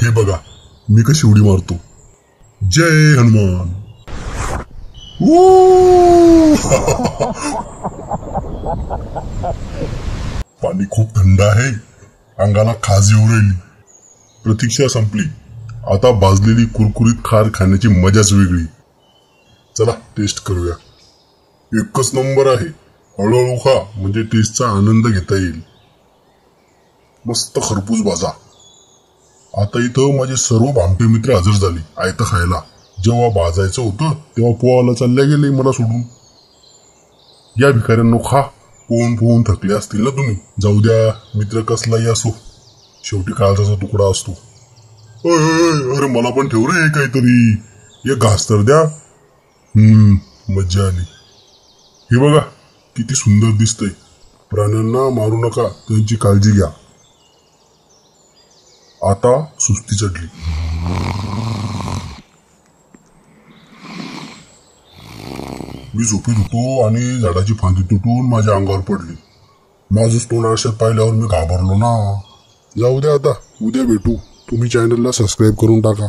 हे बघा मी कशी उडी मारतो. जय हनुमान. पाणी खूप थंड आहे, अंगाला खाज येऊ राहिली. प्रतीक्षा संपली. आता भाजलेली कुरकुरीत खार खाण्याची मजाच वेगळी. चला टेस्ट करूया. एकच नंबर आहे. हळूहळू खा म्हणजे टेस्टचा आनंद घेता येईल. मस्त खरपूस भाजा. आता इथं माझे सर्व भामटे मित्र हजर झाले आयतं खायला. जेव्हा भाजायचं होतं तेव्हा पोहायला चालल्या गेले मला सोडून. या भिकाऱ्यांनो खा. पोहून पोहून थकले असतील ना तुम्ही. जाऊ द्या, मित्र कसलाही असो शेवटी काळजाचा तुकडा असतो. अरे मला पण ठेव रे काहीतरी. एक घास तर द्या. मज्जा आली. हे बघा किती सुंदर दिसतंय. प्राण्यांना मारू नका, त्यांची काळजी घ्या. आता सुस्ती चढली. मी झोपेत होतो आणि झाडाची फांदी तुटून माझ्या अंगावर पडली. माझंच तोंड आरशात पाहिल्यावर मी घाबरलो ना. जाऊ द्या आता, उद्या भेटू. तुम्ही चॅनलला सबस्क्राईब करून टाका.